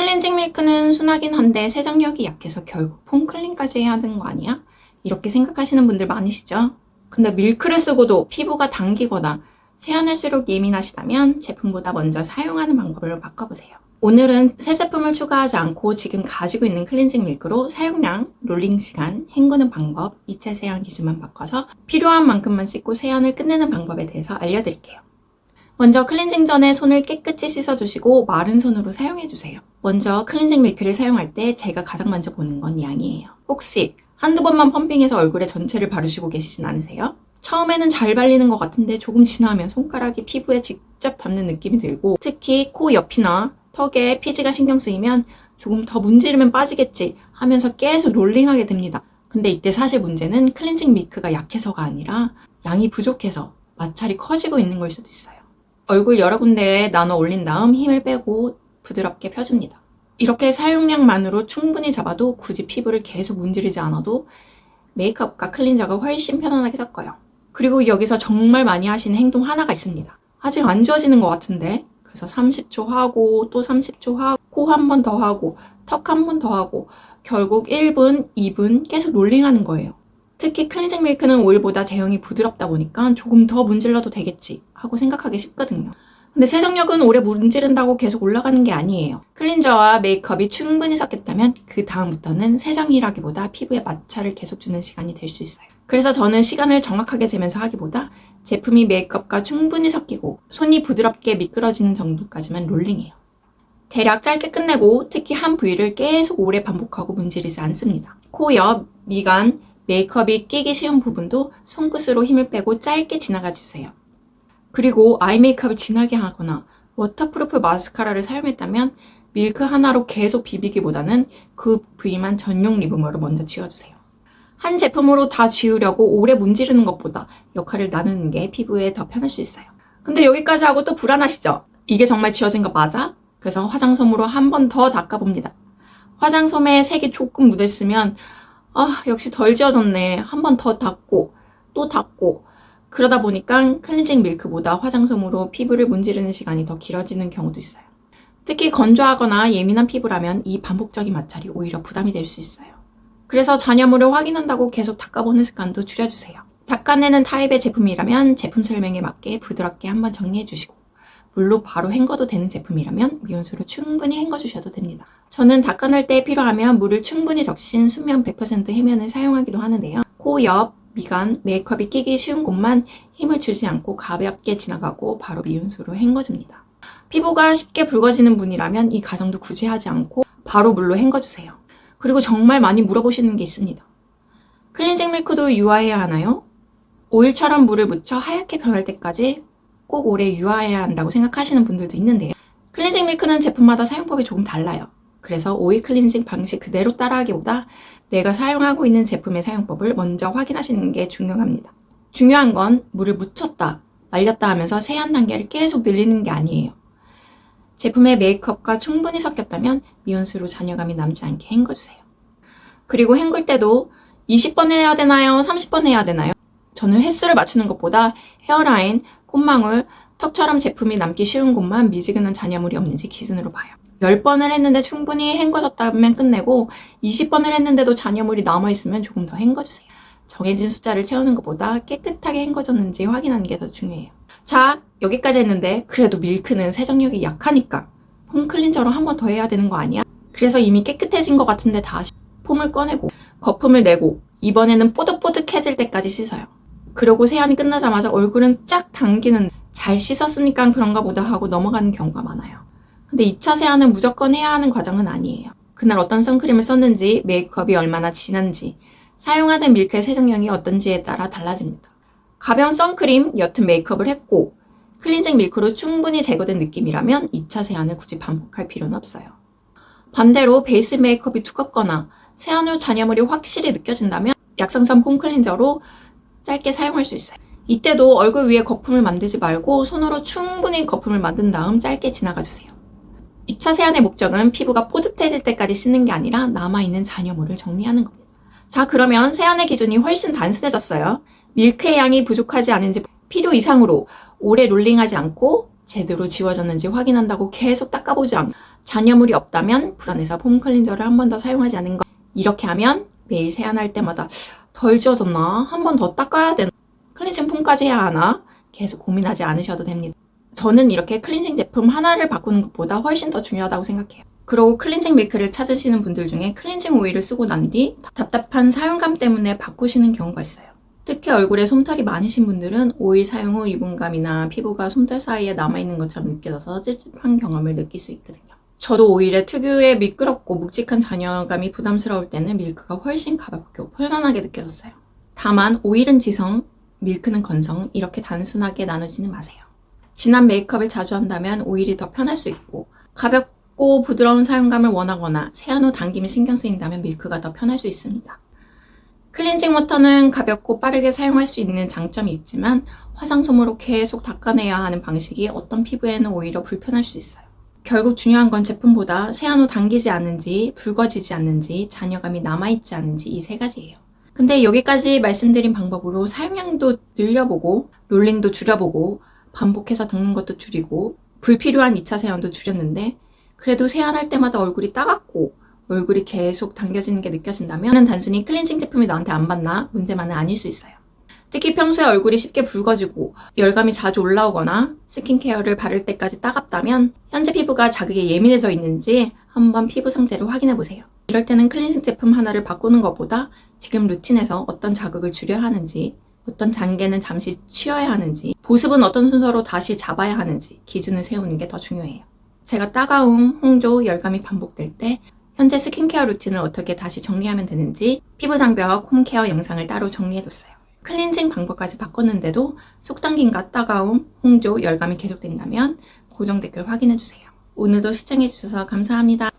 클렌징 밀크는 순하긴 한데 세정력이 약해서 결국 폼클린까지 해야 하는 거 아니야? 이렇게 생각하시는 분들 많으시죠? 근데 밀크를 쓰고도 피부가 당기거나 세안할수록 예민하시다면 제품보다 먼저 사용하는 방법을 바꿔보세요. 오늘은 새 제품을 추가하지 않고 지금 가지고 있는 클렌징 밀크로 사용량, 롤링 시간, 헹구는 방법, 2차 세안 기준만 바꿔서 필요한 만큼만 씻고 세안을 끝내는 방법에 대해서 알려드릴게요. 먼저 클렌징 전에 손을 깨끗이 씻어주시고 마른 손으로 사용해주세요. 먼저 클렌징 밀크를 사용할 때 제가 가장 먼저 보는 건 양이에요. 혹시 한두 번만 펌핑해서 얼굴에 전체를 바르시고 계시진 않으세요? 처음에는 잘 발리는 것 같은데 조금 지나면 손가락이 피부에 직접 닿는 느낌이 들고, 특히 코 옆이나 턱에 피지가 신경 쓰이면 조금 더 문지르면 빠지겠지 하면서 계속 롤링하게 됩니다. 근데 이때 사실 문제는 클렌징 밀크가 약해서가 아니라 양이 부족해서 마찰이 커지고 있는 걸 수도 있어요. 얼굴 여러 군데에 나눠 올린 다음 힘을 빼고 부드럽게 펴줍니다. 이렇게 사용량만으로 충분히 잡아도 굳이 피부를 계속 문지르지 않아도 메이크업과 클렌저가 훨씬 편안하게 섞어요. 그리고 여기서 정말 많이 하시는 행동 하나가 있습니다. 아직 안 지워지는 것 같은데, 그래서 30초 하고 또 30초 하고 코 한 번 더 하고 턱 한 번 더 하고 결국 1분, 2분 계속 롤링하는 거예요. 특히 클렌징 밀크는 오일보다 제형이 부드럽다 보니까 조금 더 문질러도 되겠지 하고 생각하기 쉽거든요. 근데 세정력은 오래 문지른다고 계속 올라가는 게 아니에요. 클렌저와 메이크업이 충분히 섞였다면 그 다음부터는 세정이라기보다 피부에 마찰을 계속 주는 시간이 될 수 있어요. 그래서 저는 시간을 정확하게 재면서 하기보다 제품이 메이크업과 충분히 섞이고 손이 부드럽게 미끄러지는 정도까지만 롤링해요. 대략 짧게 끝내고 특히 한 부위를 계속 오래 반복하고 문지르지 않습니다. 코 옆, 미간, 메이크업이 끼기 쉬운 부분도 손끝으로 힘을 빼고 짧게 지나가 주세요. 그리고 아이 메이크업을 진하게 하거나 워터프루프 마스카라를 사용했다면 밀크 하나로 계속 비비기보다는 그 부위만 전용 리무버로 먼저 지워주세요. 한 제품으로 다 지우려고 오래 문지르는 것보다 역할을 나누는 게 피부에 더 편할 수 있어요. 근데 여기까지 하고 또 불안하시죠? 이게 정말 지워진 거 맞아? 그래서 화장솜으로 한 번 더 닦아봅니다. 화장솜에 색이 조금 묻었으면 역시 덜 지워졌네. 한 번 더 닦고 또 닦고 그러다 보니까 클렌징 밀크보다 화장솜으로 피부를 문지르는 시간이 더 길어지는 경우도 있어요. 특히 건조하거나 예민한 피부라면 이 반복적인 마찰이 오히려 부담이 될 수 있어요. 그래서 잔여물을 확인한다고 계속 닦아보는 습관도 줄여주세요. 닦아내는 타입의 제품이라면 제품 설명에 맞게 부드럽게 한번 정리해주시고, 물로 바로 헹궈도 되는 제품이라면 미온수로 충분히 헹궈주셔도 됩니다. 저는 닦아낼 때 필요하면 물을 충분히 적신 수면 100% 해면을 사용하기도 하는데요. 코 옆, 미간, 메이크업이 끼기 쉬운 곳만 힘을 주지 않고 가볍게 지나가고 바로 미온수로 헹궈줍니다. 피부가 쉽게 붉어지는 분이라면 이 과정도 굳이 하지 않고 바로 물로 헹궈주세요. 그리고 정말 많이 물어보시는 게 있습니다. 클렌징 밀크도 유화해야 하나요? 오일처럼 물을 묻혀 하얗게 변할 때까지 꼭 오래 유화해야 한다고 생각하시는 분들도 있는데요. 클렌징 밀크는 제품마다 사용법이 조금 달라요. 그래서 오일 클렌징 방식 그대로 따라하기보다 내가 사용하고 있는 제품의 사용법을 먼저 확인하시는 게 중요합니다. 중요한 건 물을 묻혔다, 말렸다 하면서 세안 단계를 계속 늘리는 게 아니에요. 제품의 메이크업과 충분히 섞였다면 미온수로 잔여감이 남지 않게 헹궈주세요. 그리고 헹굴 때도 20번 해야 되나요? 30번 해야 되나요? 저는 횟수를 맞추는 것보다 헤어라인, 콧망울, 턱처럼 제품이 남기 쉬운 곳만 미지근한 잔여물이 없는지 기준으로 봐요. 10번을 했는데 충분히 헹궈졌다면 끝내고 20번을 했는데도 잔여물이 남아있으면 조금 더 헹궈주세요. 정해진 숫자를 채우는 것보다 깨끗하게 헹궈졌는지 확인하는 게 더 중요해요. 자, 여기까지 했는데 그래도 밀크는 세정력이 약하니까 폼 클렌저로 한 번 더 해야 되는 거 아니야? 그래서 이미 깨끗해진 것 같은데 다시 폼을 꺼내고 거품을 내고 이번에는 뽀득뽀득해질 때까지 씻어요. 그러고 세안이 끝나자마자 얼굴은 쫙 당기는, 잘 씻었으니까 그런가 보다 하고 넘어가는 경우가 많아요. 근데 2차 세안은 무조건 해야 하는 과정은 아니에요. 그날 어떤 선크림을 썼는지, 메이크업이 얼마나 진한지, 사용하는 밀크의 세정력이 어떤지에 따라 달라집니다. 가벼운 선크림, 옅은 메이크업을 했고 클렌징 밀크로 충분히 제거된 느낌이라면 2차 세안을 굳이 반복할 필요는 없어요. 반대로 베이스 메이크업이 두껍거나 세안 후 잔여물이 확실히 느껴진다면 약산성 폼 클렌저로 짧게 사용할 수 있어요. 이때도 얼굴 위에 거품을 만들지 말고 손으로 충분히 거품을 만든 다음 짧게 지나가주세요. 2차 세안의 목적은 피부가 뽀듯해질 때까지 씻는 게 아니라 남아있는 잔여물을 정리하는 겁니다. 자, 그러면 세안의 기준이 훨씬 단순해졌어요. 밀크의 양이 부족하지 않은지 필요 이상으로 오래 롤링하지 않고 제대로 지워졌는지 확인한다고 계속 닦아보지 않고 잔여물이 없다면 불안해서 폼 클렌저를 한 번 더 사용하지 않은 것. 이렇게 하면 매일 세안할 때마다 덜 지워졌나? 한 번 더 닦아야 되나? 클렌징 폼까지 해야 하나? 계속 고민하지 않으셔도 됩니다. 저는 이렇게 클렌징 제품 하나를 바꾸는 것보다 훨씬 더 중요하다고 생각해요. 그리고 클렌징 밀크를 찾으시는 분들 중에 클렌징 오일을 쓰고 난 뒤 답답한 사용감 때문에 바꾸시는 경우가 있어요. 특히 얼굴에 솜털이 많으신 분들은 오일 사용 후 유분감이나 피부가 솜털 사이에 남아있는 것처럼 느껴져서 찝찝한 경험을 느낄 수 있거든요. 저도 오히려 특유의 미끄럽고 묵직한 잔여감이 부담스러울 때는 밀크가 훨씬 가볍고 편안하게 느껴졌어요. 다만 오일은 지성, 밀크는 건성, 이렇게 단순하게 나누지는 마세요. 진한 메이크업을 자주 한다면 오일이 더 편할 수 있고, 가볍고 부드러운 사용감을 원하거나 세안 후 당김이 신경 쓰인다면 밀크가 더 편할 수 있습니다. 클렌징 워터는 가볍고 빠르게 사용할 수 있는 장점이 있지만 화장솜으로 계속 닦아내야 하는 방식이 어떤 피부에는 오히려 불편할 수 있어요. 결국 중요한 건 제품보다 세안 후 당기지 않는지, 붉어지지 않는지, 잔여감이 남아있지 않는지 이 세 가지예요. 근데 여기까지 말씀드린 방법으로 사용량도 늘려보고, 롤링도 줄여보고, 반복해서 닦는 것도 줄이고, 불필요한 2차 세안도 줄였는데 그래도 세안할 때마다 얼굴이 따갑고 얼굴이 계속 당겨지는 게 느껴진다면 단순히 클렌징 제품이 나한테 안 맞나 문제만은 아닐 수 있어요. 특히 평소에 얼굴이 쉽게 붉어지고 열감이 자주 올라오거나 스킨케어를 바를 때까지 따갑다면 현재 피부가 자극에 예민해져 있는지 한번 피부 상태를 확인해보세요. 이럴 때는 클렌징 제품 하나를 바꾸는 것보다 지금 루틴에서 어떤 자극을 줄여야 하는지, 어떤 단계는 잠시 쉬어야 하는지, 보습은 어떤 순서로 다시 잡아야 하는지 기준을 세우는 게 더 중요해요. 제가 따가움, 홍조, 열감이 반복될 때 현재 스킨케어 루틴을 어떻게 다시 정리하면 되는지 피부 장벽, 홈케어 영상을 따로 정리해뒀어요. 클렌징 방법까지 바꿨는데도 속당김과 따가움, 홍조, 열감이 계속된다면 고정 댓글 확인해주세요. 오늘도 시청해주셔서 감사합니다.